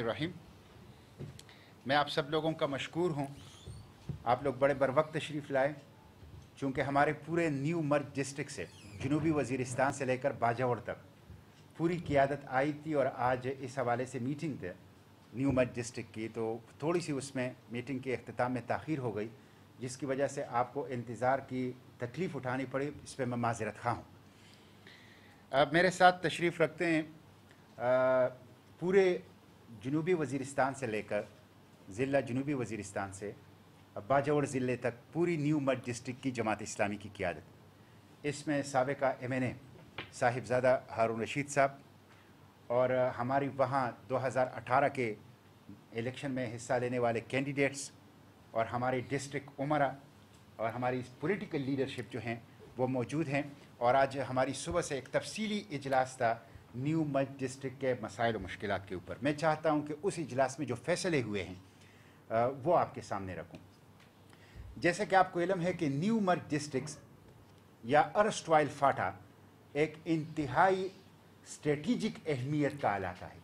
रहीम। मैं आप सब लोगों का मशकूर हूँ। आप लोग बड़े बर वक्त तशरीफ़ लाए, चूँकि हमारे पूरे न्यू मर्ज डिस्ट्रिक्ट से जनूबी वज़ीरिस्तान से लेकर बाजावर तक पूरी क़ियादत आई थी और आज इस हवाले से मीटिंग थी न्यू मर्ज डिस्ट्रिक्ट की, तो थोड़ी सी उसमें मीटिंग के अख्तिताम में ताख़ीर हो गई, जिसकी वजह से आपको इंतज़ार की तकलीफ़ उठानी पड़ी। इस पर मैं माज़रत ख़्वाह हूँ। अब मेरे साथ तशरीफ़ रखते हैं पूरे जनूबी वज़ीरिस्तान से लेकर ज़िला जनूबी वज़ीरिस्तान से बाजावर ज़िले तक पूरी न्यू मर्ज डिस्ट्रिक्ट की जमात इस्लामी की क़ियादत। इसमें साबिक़ा MNA साहिबज़ादा हारून रशीद साहब और हमारी वहाँ 2018 के इलेक्शन में हिस्सा लेने वाले कैंडिडेट्स और हमारी डिस्ट्रिक्ट उमरा और हमारी पॉलिटिकल लीडरशिप जो हैं वो मौजूद हैं। और आज हमारी सुबह से एक तफसीली इजलास था न्यू मर्ज डिस्ट्रिक्ट के मसाइल और मुश्किलात के ऊपर। मैं चाहता हूँ कि उस इजलास में जो फ़ैसले हुए हैं वो आपके सामने रखूँ। जैसे कि आपको इल्म है कि न्यू मर्ज डिस्ट्रिक्ट या अर्स्टवाइल फाटा एक इंतहाई स्ट्रेटिजिक अहमियत का इलाका है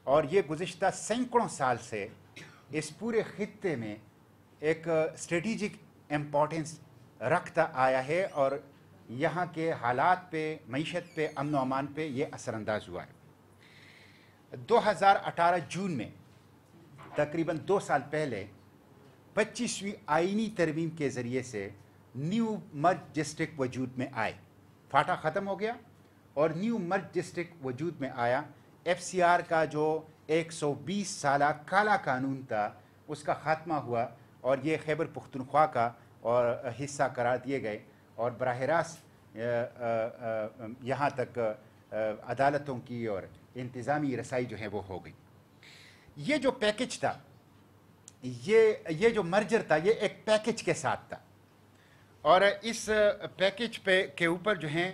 और ये गुज़िश्ता सैकड़ों साल से इस पूरे ख़ित्ते में एक स्ट्रेटिजिक इम्पोर्टेंस रखता आया है और यहाँ के हालात पे, मईशत पे, अमन व अमान पे ये असरअंदाज हुआ है। 2018 जून में तकरीबन 2 साल पहले 25वीं आइनी तरमीम के ज़रिए से न्यू मर्ज डिस्ट्रिक्ट वजूद में आए। फाटा ख़त्म हो गया और न्यू मर्ज डिस्ट्रिक्ट वजूद में आया। FCR का जो 120 साला काला कानून था उसका ख़ात्मा हुआ और ये खैबर पुख्तनख्वा का और हिस्सा करार दिए गए और बराह रास्त यहाँ तक अदालतों की और इंतज़ामी रसाई जो है वो हो गई। ये जो पैकेज था, ये जो मर्जर था, ये एक पैकेज के साथ था और इस पैकेज पे के ऊपर जो है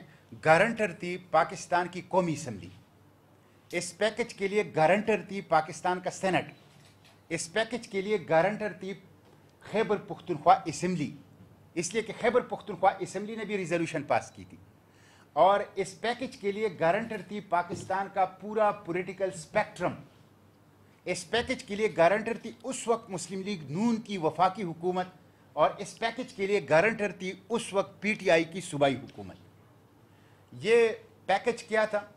गारंटर थी पाकिस्तान की कौमी असम्बली। इस पैकेज के लिए गारंटर थी पाकिस्तान का सेनेट। इस पैकेज के लिए गारंटर थी खैबर पुख्तनख्वा असम्बली, इसलिए कि खैबर पुख्तनख्वा असम्बली ने भी रिजोल्यूशन पास की थी। और इस पैकेज के लिए गारंटर थी पाकिस्तान का पूरा पॉलिटिकल स्पेक्ट्रम। इस पैकेज के लिए गारंटर थी उस वक्त मुस्लिम लीग नून की वफाकी हुकूमत और इस पैकेज के लिए गारंटर थी उस वक्त PTI की सूबाई हुकूमत। ये पैकेज क्या था?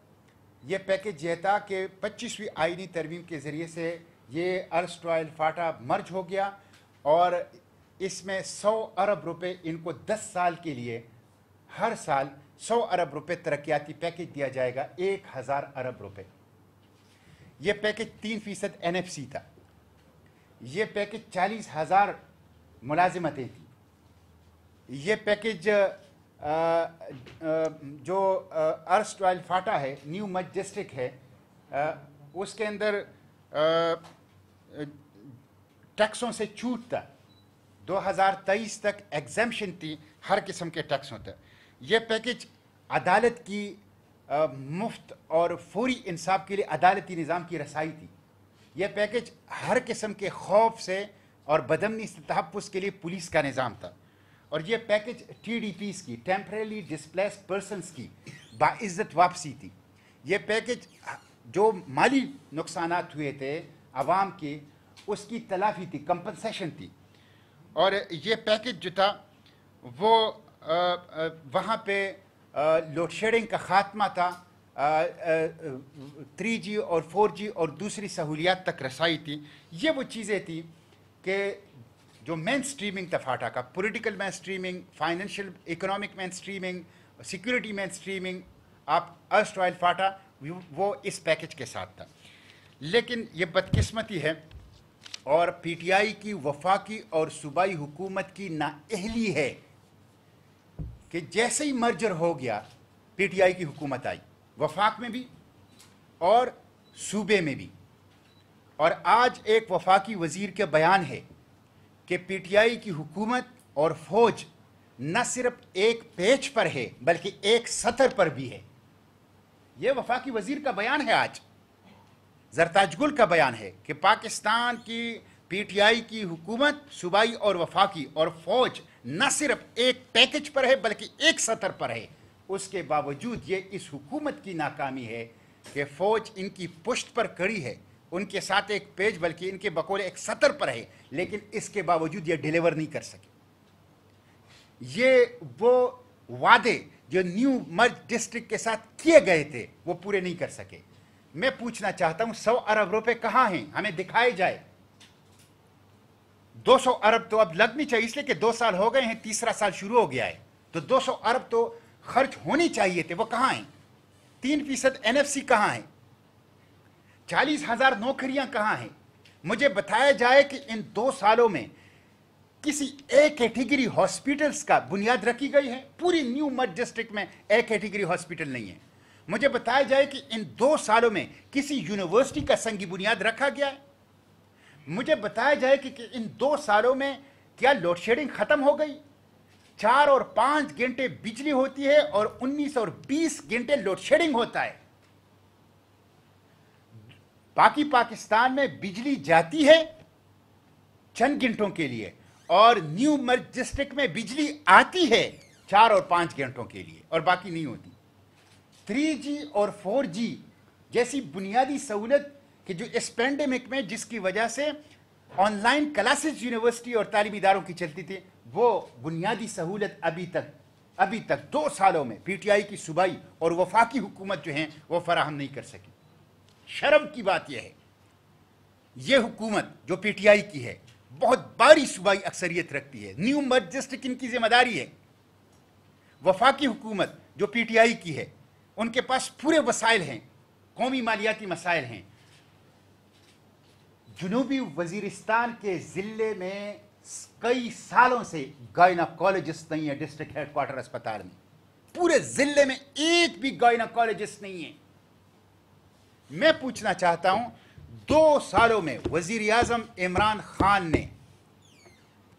ये पैकेज यह था कि 25वीं आइनी तरमीम के ज़रिए से ये अर्स्टवाइल फाटा मर्ज हो गया और इसमें 100 अरब रुपए इनको 10 साल के लिए हर साल 100 अरब रुपए तरक्याती पैकेज दिया जाएगा, 1000 अरब रुपए। ये पैकेज 3% NFC था। ये पैकेज 40,000 मुलाजिमतें थी। ये पैकेज जो अर्स्टवाइल फाटा है, न्यू मर्ज डिस्ट्रिक्ट है, उसके अंदर टैक्सों से छूट था। 2023 तक एग्जेम्पशन थी हर किस्म के टैक्सों तक। ये पैकेज अदालत की मुफ्त और फौरी इंसाफ के लिए अदालती निज़ाम की रसाई थी। यह पैकेज हर किस्म के खौफ से और बदमनी से तहफ़्फ़ुज़ के लिए पुलिस का निज़ाम था। और यह पैकेज TDPs की, टेम्परेली डिस्प्लेस्ड पर्सनस की बाइज़्ज़त वापसी थी। यह पैकेज जो माली नुकसानात हुए थे आवाम की, उसकी तलाफ़ी थी, कंपनसेशन थी। और ये पैकेज जो था वो वहाँ पे लोड शेडिंग का ख़ात्मा था, 3G और 4G और दूसरी सहूलियात तक रसाई थी। ये वो चीज़ें थी कि जो मेन स्ट्रीमिंग था फाटा का, political main streaming, financial economic main streaming, security main streaming, आप अर्स्टवाइल फाटा वो इस पैकेज के साथ था। लेकिन ये बदकिस्मती है और PTI की वफाकी और सूबाई हुकूमत की नाअहली है कि जैसे ही मर्जर हो गया PTI की हुकूमत आई, वफाक में भी और सूबे में भी। और आज एक वफाकी वज़ीर के बयान है कि PTI की हुकूमत और फ़ौज न सिर्फ एक पेज पर है बल्कि एक सतर पर भी है। ये वफाकी वज़ीर का बयान है, आज ज़रताजगुल का बयान है कि पाकिस्तान की PTI की हुकूमत, सूबाई और वफाकी और फ़ौज न सिर्फ एक पैकेज पर है बल्कि एक सतर पर है। उसके बावजूद ये इस हुकूमत की नाकामी है कि फ़ौज इनकी पुश्त पर खड़ी है, उनके साथ एक पेज बल्कि इनके बकौल एक सतर पर है, लेकिन इसके बावजूद ये डिलीवर नहीं कर सके। ये वो वादे जो न्यू मर्ज डिस्ट्रिक्ट के साथ किए गए थे वो पूरे नहीं कर सके। मैं पूछना चाहता हूं 100 अरब रुपए कहां हैं, हमें दिखाए जाए। 200 अरब तो अब लगनी चाहिए, इसलिए कि 2 साल हो गए हैं, तीसरा साल शुरू हो गया है, तो 200 अरब तो खर्च होनी चाहिए थे, वो कहां हैं? 3% एनएफसी कहां है? 40,000 नौकरियां कहां हैं? मुझे बताया जाए कि इन 2 सालों में किसी ए कैटेगरी हॉस्पिटल्स का बुनियाद रखी गई है। पूरी न्यू मर्ज डिस्ट्रिक्ट में ए कैटेगरी हॉस्पिटल नहीं है। मुझे बताया जाए कि इन 2 सालों में किसी यूनिवर्सिटी का संगी बुनियाद रखा गया है। मुझे बताया जाए कि इन 2 सालों में क्या लोड शेडिंग खत्म हो गई? 4 और 5 घंटे बिजली होती है और 19 और 20 घंटे लोड शेडिंग होता है। बाकी पाकिस्तान में बिजली जाती है चंद घंटों के लिए और न्यू मर्ज डिस्ट्रिक्ट में बिजली आती है 4 और 5 घंटों के लिए और बाकी नहीं होती। 3G और 4G जैसी बुनियादी सहूलत कि जो इस पेंडेमिक में जिसकी वजह से ऑनलाइन क्लासेस यूनिवर्सिटी और तालीमी इदारों की चलती थी, वो बुनियादी सहूलत अभी तक 2 सालों में पीटीआई की सूबाई और वफाकी हुकूमत जो हैं वो फराहम नहीं कर सकी। शर्म की बात यह है, ये हुकूमत जो पीटीआई की है बहुत बड़ी सूबाई अक्सरियत रखती है। न्यू मर्ज डिस्ट्रिक्ट इनकी जिम्मेदारी है। वफाकी हुकूमत जो पीटीआई की है उनके पास पूरे वसाइल हैं, कौमी मालियाती मसाइल हैं। जनूबी वजीरिस्तान के ज़िले में कई सालों से गायनाकोलॉजिस्ट नहीं है। डिस्ट्रिक्ट हेडक्वार्टर अस्पताल में पूरे ज़िले में एक भी गायनाकोलॉजिस्ट नहीं है। मैं पूछना चाहता हूं 2 सालों में वजीर आज़म इमरान खान ने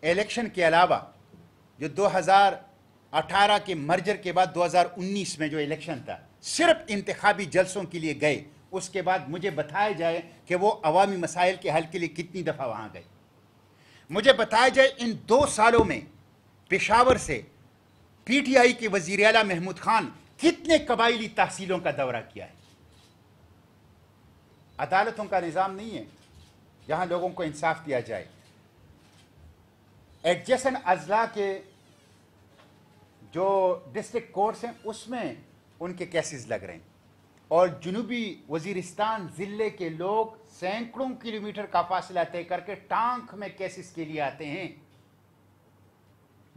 इलेक्शन के अलावा जो 2018 के मर्जर के बाद 2019 में जो इलेक्शन था सिर्फ इंतखाबी जलसों के लिए गए, उसके बाद मुझे बताया जाए कि वो अवामी मसाइल के हल के लिए कितनी दफ़ा वहाँ गए। मुझे बताया जाए इन 2 सालों में पेशावर से पीटीआई के वज़ीर आला महमूद खान कितने कबायली तहसीलों का दौरा किया है। अदालतों का निज़ाम नहीं है जहाँ लोगों को इंसाफ दिया जाए। एडजेसेंट अजला के जो डिस्ट्रिक्ट कोर्ट्स हैं उसमें उनके केसेस लग रहे हैं और जनूबी वजीरिस्तान ज़िले के लोग सैकड़ों किलोमीटर का फासला तय करके टांक में केसेस के लिए आते हैं।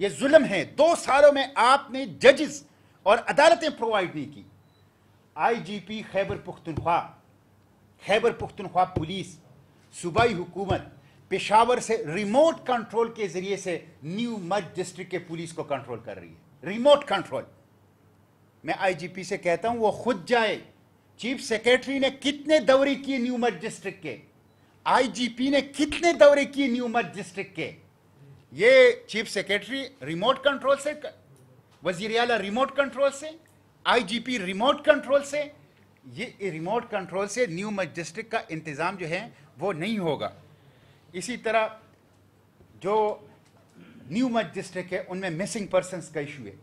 यह जुल्म है। 2 सालों में आपने जजेस और अदालतें प्रोवाइड नहीं की। आईजीपी खैबर पख्तूनख्वा पुलिस, सूबाई हुकूमत पेशावर से रिमोट कंट्रोल के जरिए से न्यू मर्ज डिस्ट्रिक्ट के पुलिस को कंट्रोल कर रही है। Remote control. मैं आईजीपी से कहता हूं वो खुद जाए। चीफ सेक्रेटरी ने कितने दौरे किए न्यू मर्ज डिस्ट्रिक्ट के? आईजीपी ने कितने दौरे किए न्यू मर्ज डिस्ट्रिक्ट के? ये चीफ सेक्रेटरी रिमोट कंट्रोल से, वजीर आला रिमोट कंट्रोल से, आईजीपी रिमोट कंट्रोल से। ये रिमोट कंट्रोल से न्यू मर्ज डिस्ट्रिक्ट का इंतज़ाम जो है वो नहीं होगा। इसी तरह जो न्यू मर्ज डिस्ट्रिक्ट है उनमें मिसिंग पर्सनस का इशू है,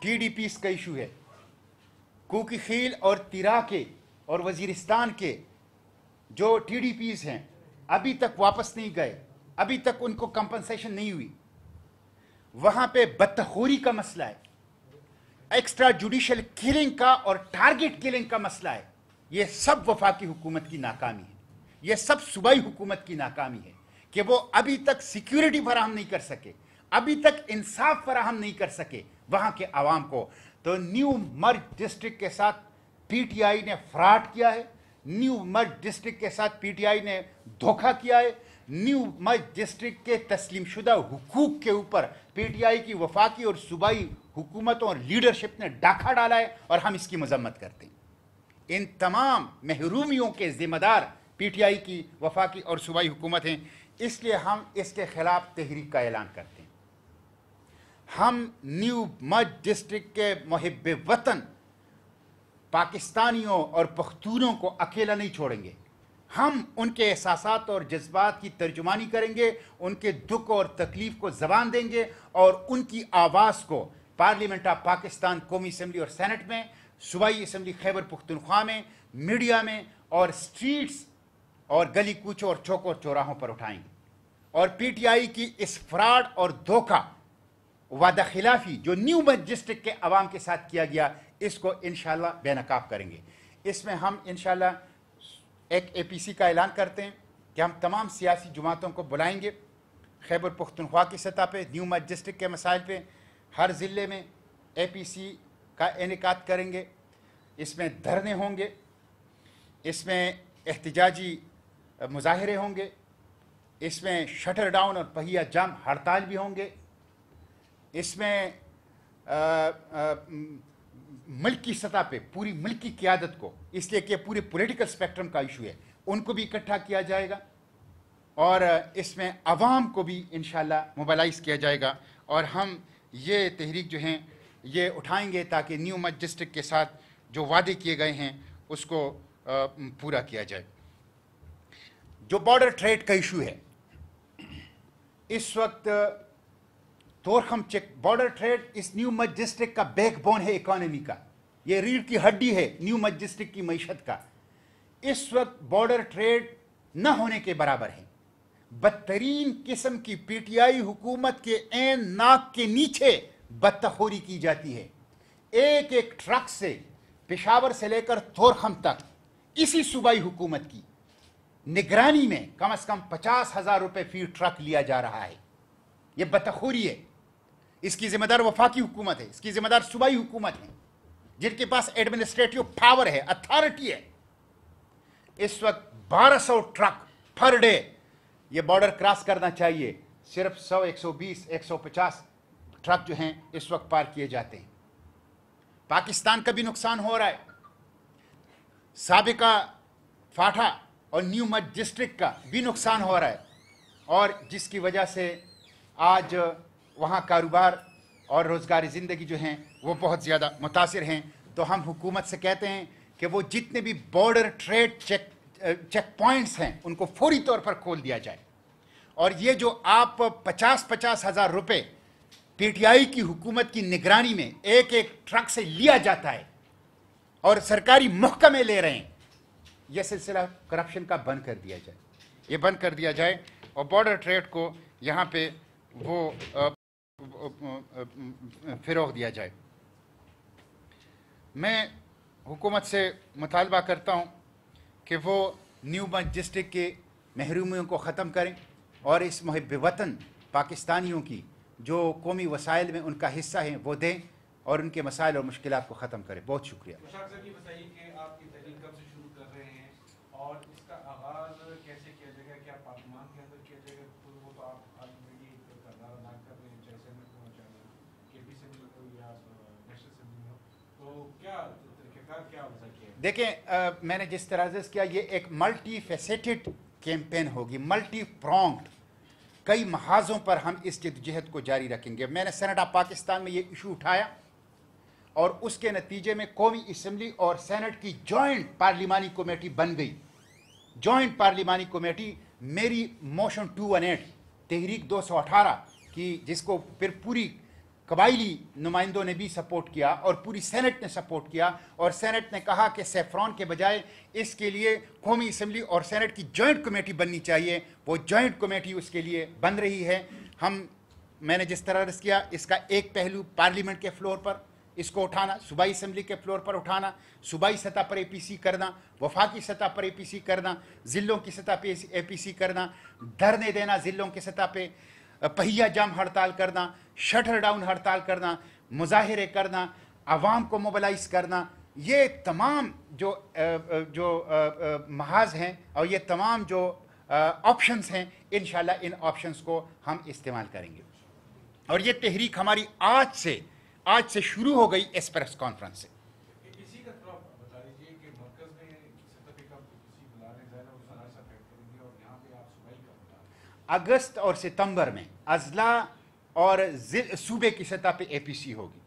टीडीपीस का इशू है। कूकी खील और तिरा के और वजीरिस्तान के जो टीडीपीस हैं अभी तक वापस नहीं गए, अभी तक उनको कंपनसेशन नहीं हुई। वहां पे बदतखोरी का मसला है, एक्स्ट्रा जुडिशियल किलिंग का और टारगेट किलिंग का मसला है। यह सब वफाकी हुकूमत की नाकामी है, यह सब सूबाई हुकूमत की नाकामी है कि वो अभी तक सिक्योरिटी फराहम नहीं कर सके, अभी तक इंसाफ फराहम नहीं कर सके वहां के आवाम को। तो न्यू मर्ज डिस्ट्रिक्ट के साथ पीटीआई ने फ्रॉड किया है, न्यू मर्ज डिस्ट्रिक्ट के साथ पीटीआई ने धोखा किया है। न्यू मर्ज डिस्ट्रिक्ट के तस्लीम शुदा हुकूक के ऊपर पीटीआई की वफाकी और सूबाई हुकूमतों और लीडरशिप ने डाका डाला है और हम इसकी मजम्मत करते हैं। इन तमाम महरूमियों के जिम्मेदार पीटीआई की वफाकी और सूबाई हुकूमत हैं, इसलिए हम इसके खिलाफ तहरीक का ऐलान करते हैं। हम न्यू मर्ज डिस्ट्रिक्ट के मुहिब्बे वतन पाकिस्तानियों और पख्तूनों को अकेला नहीं छोड़ेंगे। हम उनके एहसासात और जज्बात की तर्जुमानी करेंगे, उनके दुख और तकलीफ को ज़बान देंगे और उनकी आवाज़ को पार्लियामेंट ऑफ पाकिस्तान, कौमी असम्बली और सेनेट में, सूबाई असम्बली खैबर पख्तूनख्वा में, मीडिया में और स्ट्रीट्स और गली कूचों और चौकों चौराहों पर उठाएंगे और पीटीआई की इस फ्रॉड और धोखा वादा खिलाफी जो न्यू मर्ज डिस्ट्रिक्ट के अवाम के साथ किया गया, इसको इंशाल्लाह बेनकाब करेंगे। इसमें हम इंशाल्लाह एक एपीसी का ऐलान करते हैं कि हम तमाम सियासी जमातों को बुलाएंगे खैबर पख्तूनख्वा की सतह पे, न्यू मर्ज डिस्ट्रिक्ट के मसाइल पे हर ज़िले में एपीसी का इनेकाद करेंगे। इसमें धरने होंगे, इसमें एहतजाजी मुजाहरे होंगे, इसमें शटर डाउन और पहिया जाम हड़ताल भी होंगे, इसमें मुल्क की सतह पे पूरी मुल्क की क़यादत को, इसलिए कि पूरे पॉलिटिकल स्पेक्ट्रम का इशू है, उनको भी इकट्ठा किया जाएगा और इसमें अवाम को भी इंशाल्लाह मोबालाइज़ किया जाएगा और हम ये तहरीक जो हैं ये उठाएंगे ताकि न्यू मर्ज डिस्ट्रिक्ट के साथ जो वादे किए गए हैं उसको पूरा किया जाए। जो बॉर्डर ट्रेड का इशू है, इस वक्त तोरखम चेक बॉर्डर ट्रेड इस न्यू मर्ज डिस्ट्रिक्ट का बैकबोन है इकॉनमी का, ये रीढ़ की हड्डी है न्यू मर्ज डिस्ट्रिक्ट की मईशत का। इस वक्त बॉर्डर ट्रेड न होने के बराबर है। बदतरीन किस्म की पीटीआई हुकूमत के ऐन नाक के नीचे बदतखोरी की जाती है। एक एक ट्रक से पेशावर से लेकर तोरखम तक इसी सूबाई हुकूमत की निगरानी में कम से कम 50,000 रुपये फी ट्रक लिया जा रहा है। यह बदतखोरी है। इसकी जिम्मेदार वफाकी हुकूमत है, इसकी जिम्मेदार सूबाई हुकूमत है जिनके पास एडमिनिस्ट्रेटिव पावर है, अथॉरिटी है। इस वक्त 1200 ट्रक पर डे ये बॉर्डर क्रॉस करना चाहिए, सिर्फ 100, 120, 150 ट्रक जो हैं इस वक्त पार किए जाते हैं। पाकिस्तान का भी नुकसान हो रहा है, साबिका फाठा और न्यू मर्ज डिस्ट्रिक्ट का भी नुकसान हो रहा है और जिसकी वजह से आज वहाँ कारोबार और रोज़गारी ज़िंदगी जो हैं वो बहुत ज़्यादा मुतासिर हैं। तो हम हुकूमत से कहते हैं कि वो जितने भी बॉर्डर ट्रेड चेक पॉइंट्स हैं उनको फौरी तौर पर खोल दिया जाए और ये जो आप 50-50 हज़ार रुपये पीटीआई की हुकूमत की निगरानी में एक एक ट्रक से लिया जाता है और सरकारी महकमे ले रहे हैं, यह सिलसिला करप्शन का बंद कर दिया जाए, ये बंद कर दिया जाए और बॉर्डर ट्रेड को यहाँ पे वो फ़रोग़ दिया जाए। मैं हुकूमत से मुतालबा करता हूँ कि वो न्यू मर्ज डिस्ट्रिक्ट के महरूमियों को ख़त्म करें और इस मुहिब वतन पाकिस्तानियों की जो कौमी वसाइल में उनका हिस्सा है वो दें और उनके मसाइल और मुश्किलात को ख़त्म करें। बहुत शुक्रिया। बताइए कि आपकी तहरीक कब से शुरू कर रहे हैं और इसका आगाज़ कैसे किया जाएगा? क्या पार्लियामान के अंदर किया जाएगा? तो वो तो आप ऑलरेडी किरदार अदा कर रहे हैं, चाहे सेनेट में हो चाहे केपी असेंबली हो या नेशनल असेंबली हो, तो क्या तरीक़ेकार क्या वजह किया? देखें, मैंने जिस तरह से किया, ये एक मल्टी फेसेटेड कैंपेन होगी, मल्टी प्रोंग्ड, कई महाजों पर हम इस जद्दोजहद को जारी रखेंगे। मैंने सेनेट ऑफ पाकिस्तान में ये इशू उठाया और उसके नतीजे में कौमी असम्बली और सेनेट की जॉइंट पार्लिमानी कमेटी बन गई। जॉइंट पार्लिमानी कमेटी मेरी मोशन 218 तहरीक 218 की, जिसको फिर पूरी कबाइली नुमाइंदों ने भी सपोर्ट किया और पूरी सेनेट ने सपोर्ट किया और सेनेट ने कहा कि सेफ्रॉन के बजाय इसके लिए कौमी असम्बली और सेनेट की जॉइंट कमेटी बननी चाहिए। वो जॉइंट कमेटी उसके लिए बन रही है। मैंने जिस तरह से किया, इसका एक पहलू पार्लियामेंट के फ्लोर पर इसको उठाना, सूबाई असम्बली के फ्लोर पर उठाना, सूबाई सतह पर एपीसी करना, वफाकी सतह पर एपीसी करना, ज़िलों की सतह पर एपीसी करना, धरने देना ज़िलों की सतह पर, पहिया जाम हड़ताल करना, शटर डाउन हड़ताल करना, मुजाहिरे करना, आवाम को मोबिलाइज करना, ये तमाम जो महाज हैं और ये तमाम जो ऑप्शंस हैं, इंशाल्लाह इन ऑप्शंस को हम इस्तेमाल करेंगे। और ये तहरीक हमारी आज से शुरू हो गई इस प्रेस कॉन्फ्रेंस से। इसी का थोड़ा बता दीजिए कि मरकज़ में सतह पे कब किसी बुला रहे हैं ज़रा उसका रास्ता तय करेंगे और यहाँ पे आप सूबाई का बता रहे हैं। अगस्त और सितंबर में अजला और सूबे की सतह पे एपीसी होगी,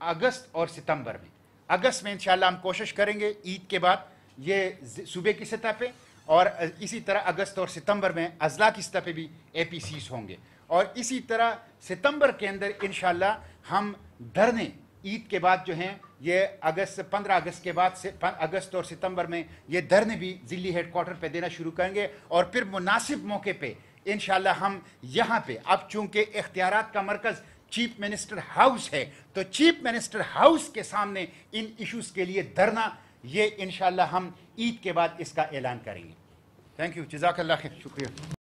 अगस्त और सितंबर में। अगस्त में इंशाल्लाह हम कोशिश करेंगे ईद के बाद ये सूबे की सतह पे, और इसी तरह अगस्त और सितंबर में अजला की सतह पे भी एपीसीज होंगे। और इसी तरह सितंबर के अंदर इंशाल्लाह हम धरने ईद के बाद जो हैं ये अगस्त 15 अगस्त के बाद से अगस्त और सितंबर में ये धरने भी दिल्ली हेड क्वार्टर पे देना शुरू करेंगे और फिर मुनासिब मौके पे इंशाल्लाह हम यहाँ पे, अब चूंकि इख्तियारात का मरकज़ चीफ मिनिस्टर हाउस है, तो चीफ मिनिस्टर हाउस के सामने इन इश्यूज़ के लिए धरना, ये इंशाल्लाह हम ईद के बाद इसका ऐलान करेंगे। थैंक यू, जज़ाकल्लाह खैर, शुक्रिया।